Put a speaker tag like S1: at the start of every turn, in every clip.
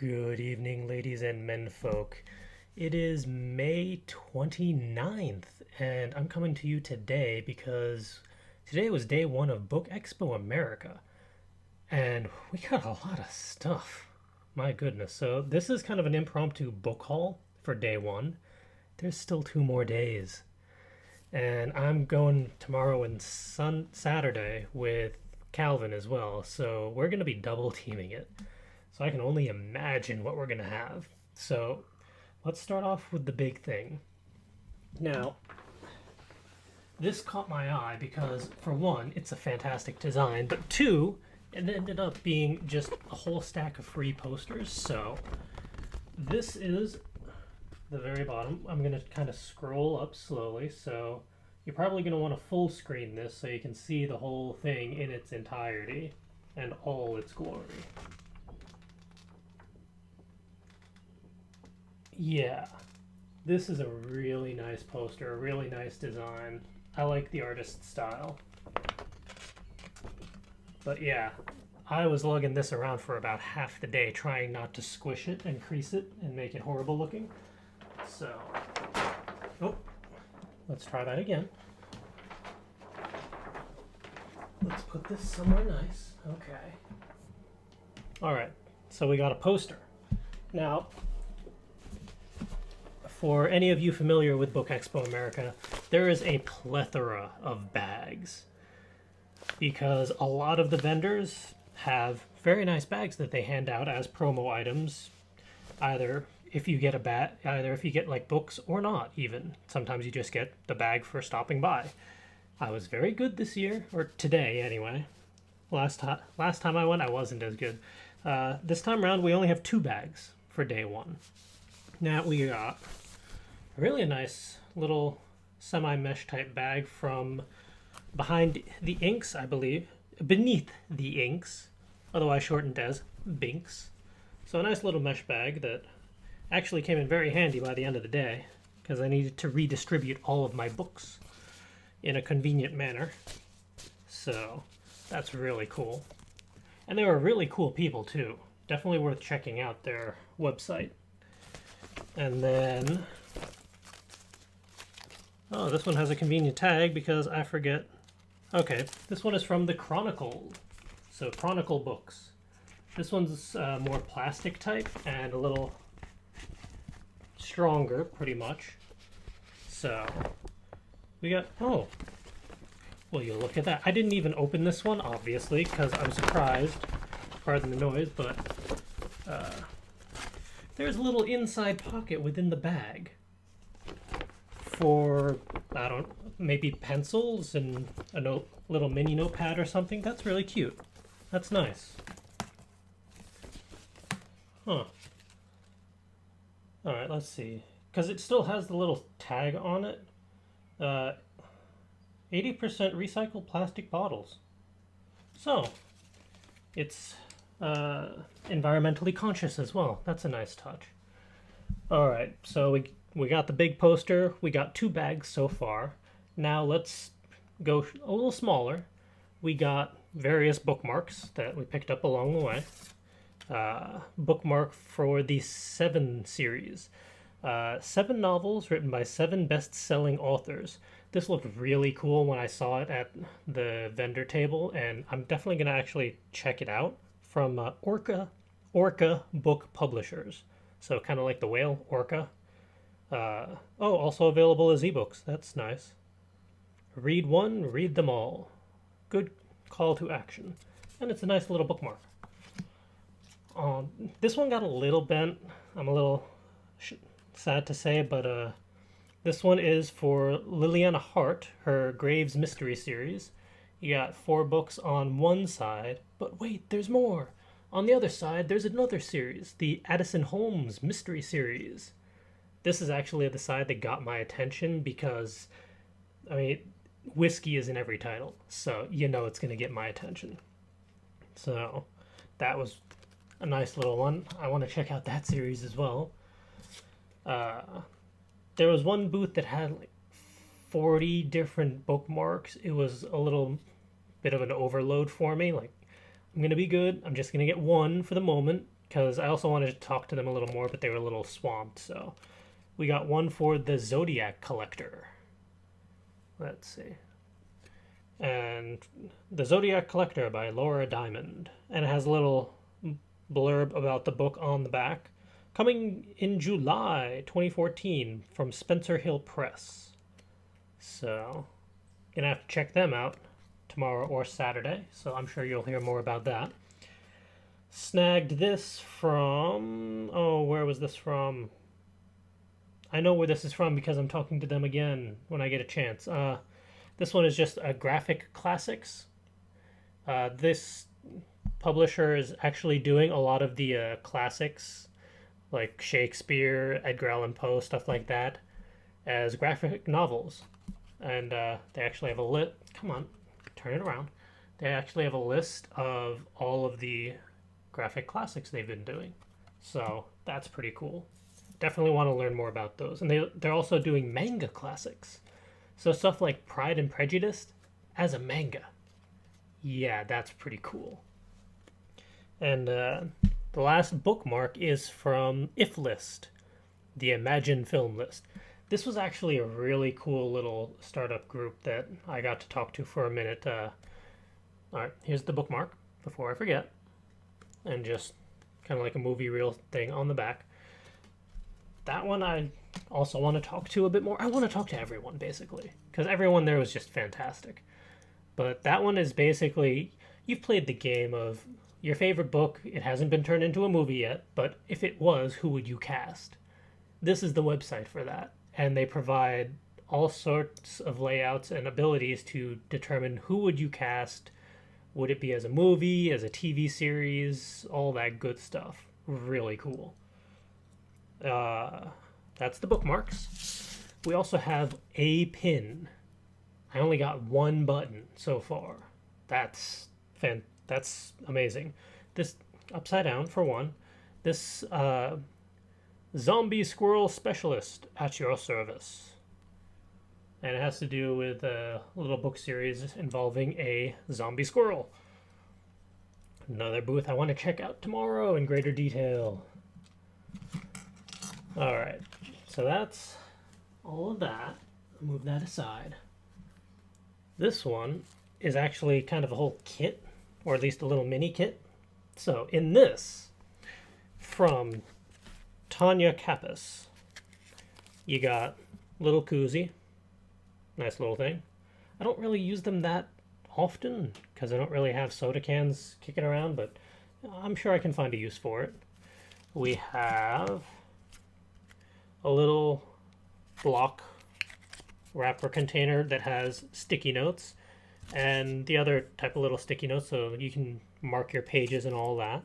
S1: Good evening, ladies and menfolk. It is May 29th, and I'm coming to you today because today was day one of BookExpo America, and we got a lot of stuff. My goodness. So, this is kind of an impromptu book haul for day one. There's still 2 more days, and I'm going tomorrow and Saturday with Calvin as well, so we're going to be double teaming it. So I can only imagine what we're going to have. So let's start off with the big thing. Now, this caught my eye because, for one, it's a fantastic design, but two, it ended up being just a whole stack of free posters. So this is the very bottom. I'm going to kind of scroll up slowly. So you're probably going to want to full screen this so you can see the whole thing in its entirety and all its glory. Yeah, this is a really nice poster, a really nice design. I like the artist's style. But yeah, I was lugging this around for about half the day trying not to squish it and crease it and make it horrible looking. So, oh, let's try that again. Let's put this somewhere nice. Okay. All right, so we got a poster. Now, for any of you familiar with BookExpo America, there is a plethora of bags because a lot of the vendors have very nice bags that they hand out as promo items, either if you get like books or not even. Sometimes you just get the bag for stopping by. I was very good this year, or today anyway. Last time I went, I wasn't as good. This time around, we only have 2 bags for day one. Now we got really a nice little semi-mesh type bag from behind the inks, I believe. Beneath the inks, otherwise shortened as Binks. So a nice little mesh bag that actually came in very handy by the end of the day because I needed to redistribute all of my books in a convenient manner. So that's really cool. And they were really cool people too. Definitely worth checking out their website. And then, oh, this one has a convenient tag because I forget. Okay, this one is from the Chronicle. So Chronicle books. This one's more plastic type and a little stronger, pretty much. So we got, oh, well, you look at that. I didn't even open this one, obviously, because I'm surprised. Pardon the noise, but there's a little inside pocket within the bag for, I don't, maybe pencils and a little mini notepad or something. That's really cute. That's nice. Huh. Alright, let's see. Because it still has the little tag on it. 80% recycled plastic bottles. So, it's environmentally conscious as well. That's a nice touch. Alright, so we got the big poster. We got 2 bags so far. Now let's go a little smaller. We got various bookmarks that we picked up along the way. Bookmark for the 7 series. 7 novels written by 7 best-selling authors. This looked really cool when I saw it at the vendor table, and I'm definitely going to actually check it out from Orca Book Publishers. So kind of like the whale, Orca. Also available as ebooks. That's nice. Read one, read them all. Good call to action. And it's a nice little bookmark. This one got a little bent. I'm a little sad to say, but this one is for Liliana Hart, her Graves Mystery series. You got 4 books on one side, but wait, there's more. On the other side, there's another series, the Addison Holmes Mystery series. This is actually the side that got my attention because, I mean, whiskey is in every title, so you know it's going to get my attention. So that was a nice little one. I want to check out that series as well. There was one booth that had like 40 different bookmarks. It was a little bit of an overload for me. Like, I'm going to be good. I'm just going to get one for the moment because I also wanted to talk to them a little more, but they were a little swamped. So we got one for the Zodiac Collector. Let's see. And the Zodiac Collector by Laura Diamond. And it has a little blurb about the book on the back. Coming in July 2014 from Spencer Hill Press. So, gonna have to check them out tomorrow or Saturday. So I'm sure you'll hear more about that. Snagged this from... Oh, where was this from? I know where this is from because I'm talking to them again when I get a chance. This one is just a Graphic Classics. This publisher is actually doing a lot of the classics, like Shakespeare, Edgar Allan Poe, stuff like that, as graphic novels. And they actually have a lit. Come on, turn it around. They actually have a list of all of the graphic classics they've been doing. So that's pretty cool. Definitely want to learn more about those. And they're also doing manga classics. So stuff like Pride and Prejudice as a manga. Yeah, that's pretty cool. And the last bookmark is from If List, the Imagine Film List. This was actually a really cool little startup group that I got to talk to for a minute. All right, here's the bookmark before I forget. And just kind of like a movie reel thing on the back. That one I also want to talk to a bit more. I want to talk to everyone, basically, because everyone there was just fantastic. But that one is basically, you've played the game of your favorite book. It hasn't been turned into a movie yet, but if it was, who would you cast? This is the website for that. And they provide all sorts of layouts and abilities to determine who would you cast. Would it be as a movie, as a TV series, all that good stuff. Really cool. That's the bookmarks. We also have a pin. I only got one button so far. That's amazing. This upside down for one. This zombie squirrel specialist at your service. And it has to do with a little book series involving a zombie squirrel. Another booth I want to check out tomorrow in greater detail. Alright, so that's all of that. I'll move that aside. This one is actually kind of a whole kit, or at least a little mini kit. So in this, from Tanya Kappas, you got little koozie. Nice little thing. I don't really use them that often because I don't really have soda cans kicking around, but I'm sure I can find a use for it. We have a little block wrapper container that has sticky notes and the other type of little sticky notes so you can mark your pages and all that.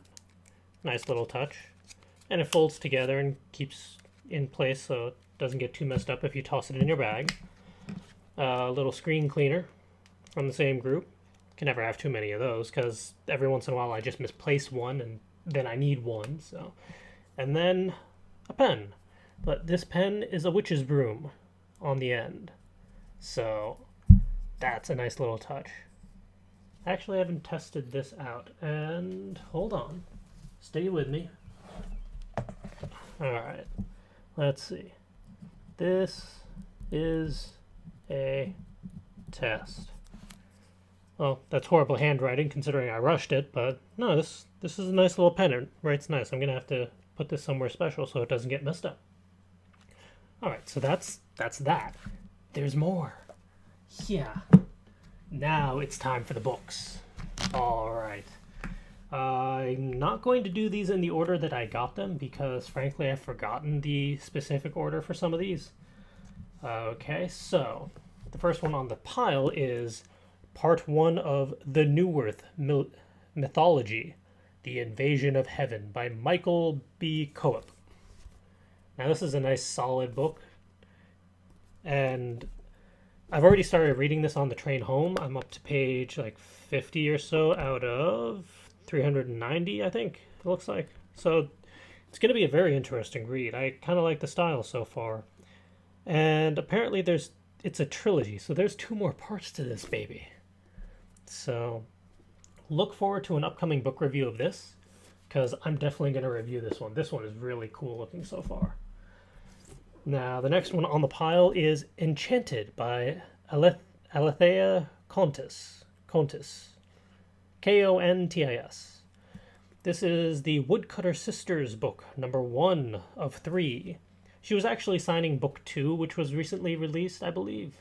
S1: Nice little touch. And it folds together and keeps in place so it doesn't get too messed up if you toss it in your bag. A little screen cleaner from the same group. Can never have too many of those because every once in a while I just misplace one and then I need one. So, and then a pen. But this pen is a witch's broom on the end. So that's a nice little touch. Actually, I haven't tested this out. And hold on. Stay with me. Alright. Let's see. This is a test. Well, that's horrible handwriting considering I rushed it, but no, this is a nice little pen. It writes nice. I'm going to have to put this somewhere special so it doesn't get messed up. Alright, so that's that. There's more. Yeah. Now it's time for the books. Alright. I'm not going to do these in the order that I got them because frankly I've forgotten the specific order for some of these. Okay, so the first one on the pile is part 1 of The Neworth Mythology, The Invasion of Heaven by Michael B. Coop. Now this is a nice solid book, and I've already started reading this on the train home. I'm up to page like 50 or so out of 390, I think it looks like. So it's going to be a very interesting read. I kind of like the style so far. And apparently it's a trilogy, so there's 2 more parts to this baby. So look forward to an upcoming book review of this. because I'm definitely going to review this one. This one is really cool looking so far. Now, the next one on the pile is Enchanted by Alethea Contis. Kontis. This is the Woodcutter Sisters book, number 1 of 3. She was actually signing book 2, which was recently released, I believe.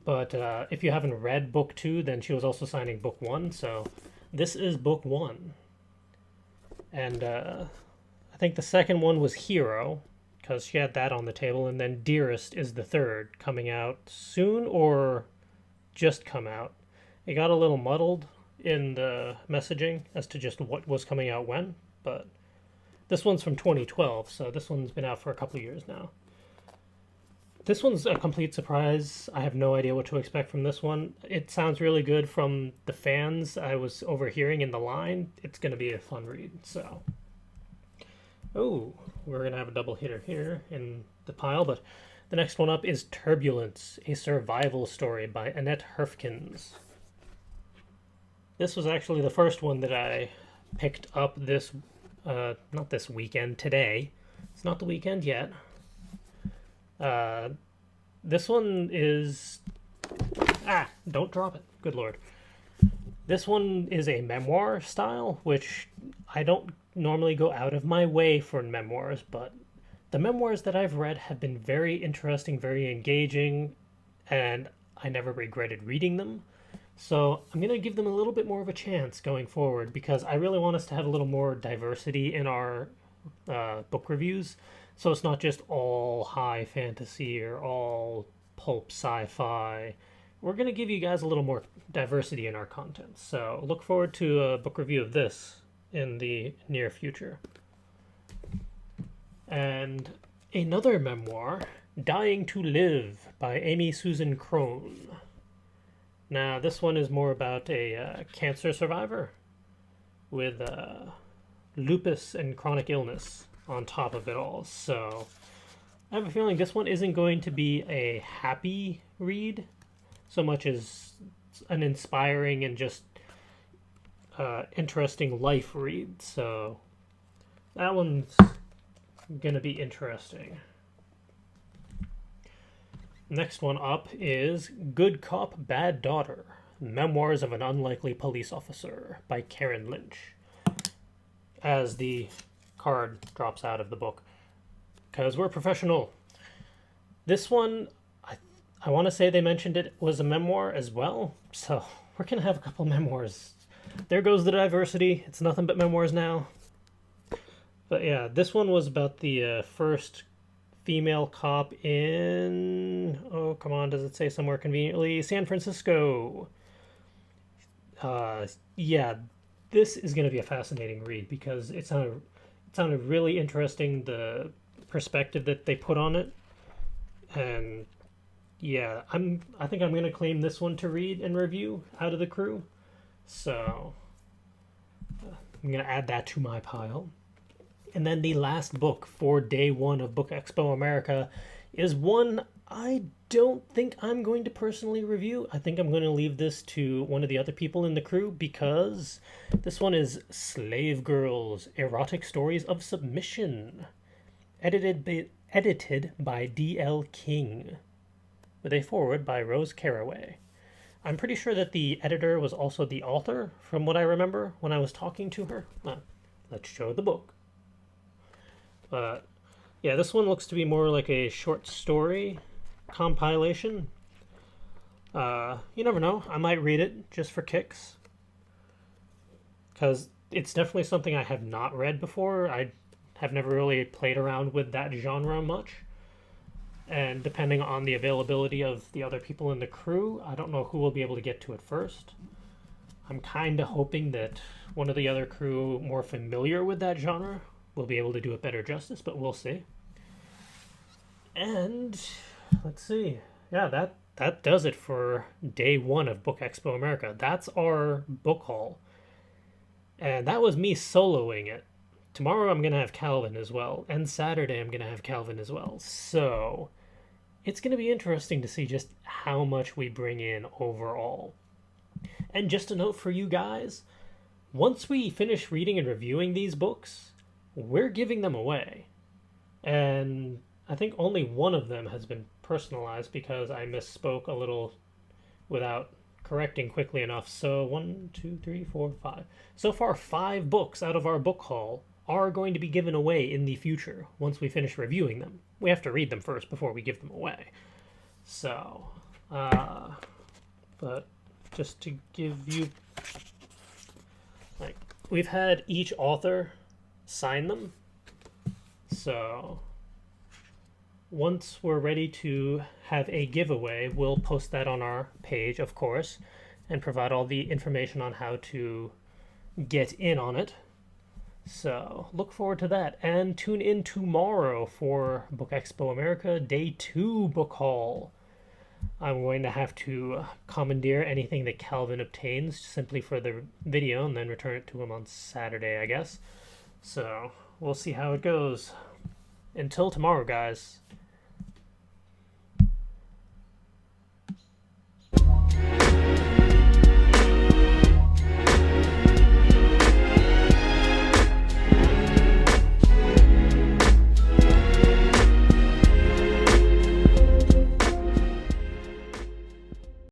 S1: But if you haven't read book 2, then she was also signing book 1, so this is book 1. And I think the second one was Hero, because she had that on the table, and then Dearest is the third, coming out soon or just come out. It got a little muddled in the messaging as to just what was coming out when, but this one's from 2012, so this one's been out for a couple of years now. This one's a complete surprise. I have no idea what to expect from this one. It sounds really good from the fans I was overhearing in the line. It's going to be a fun read, so... Oh, we're going to have a double hitter here in the pile, but the next one up is Turbulence, a survival story by Annette Herfkens. This was actually the first one that I picked up this, not this weekend, today. It's not the weekend yet. This one is... don't drop it. Good lord. This one is a memoir style, which I don't normally go out of my way for memoirs, but the memoirs that I've read have been very interesting, very engaging, and I never regretted reading them. So I'm going to give them a little bit more of a chance going forward, because I really want us to have a little more diversity in our book reviews. So it's not just all high fantasy or all pulp sci-fi. We're going to give you guys a little more diversity in our content. So look forward to a book review of this in the near future. And another memoir, Dying to Live by Amy Susan Crone. Now, this one is more about a cancer survivor with lupus and chronic illness on top of it all. So I have a feeling this one isn't going to be a happy read so much as an inspiring and just interesting life read. So that one's gonna be interesting. Next one up is Good Cop, Bad Daughter, Memoirs of an Unlikely Police Officer by Karen Lynch. As the card drops out of the book, because we're professional. This one, I want to say they mentioned it was a memoir as well, so we're going to have a couple memoirs. There goes the diversity. It's nothing but memoirs now. But yeah, this one was about the first female cop in, oh, come on, does it say somewhere conveniently? San Francisco. Yeah, this is going to be a fascinating read because it sounded really interesting, the perspective that they put on it. And yeah, I think I'm going to claim this one to read and review out of the crew. So I'm going to add that to my pile. And then the last book for day 1 of BookExpo America is one I don't think I'm going to personally review. I think I'm going to leave this to one of the other people in the crew because this one is Slave Girls, Erotic Stories of Submission, edited by D.L. King, with a foreword by Rose Caraway. I'm pretty sure that the editor was also the author, from what I remember when I was talking to her. Well, let's show the book. But yeah, this one looks to be more like a short story compilation. You never know. I might read it just for kicks. Because it's definitely something I have not read before. I have never really played around with that genre much. And depending on the availability of the other people in the crew, I don't know who will be able to get to it first. I'm kind of hoping that one of the other crew more familiar with that genre will be able to do it better justice, but we'll see. And let's see. Yeah, that does it for day 1 of BookExpo America. That's our book haul. And that was me soloing it. Tomorrow I'm going to have Calvin as well. And Saturday I'm going to have Calvin as well. So it's going to be interesting to see just how much we bring in overall. And just a note for you guys, once we finish reading and reviewing these books, we're giving them away. And I think only one of them has been personalized because I misspoke a little without correcting quickly enough. So 1, 2, 3, 4, 5. So far, 5 books out of our book haul are going to be given away in the future once we finish reviewing them. We have to read them first before we give them away. So, but just to give you, like, we've had each author sign them. So once we're ready to have a giveaway, we'll post that on our page, of course, and provide all the information on how to get in on it. So look forward to that, and tune in tomorrow for BookExpo America Day 2 book haul. I'm going to have to commandeer anything that Calvin obtains simply for the video and then return it to him on Saturday, I guess. So we'll see how it goes. Until tomorrow, guys.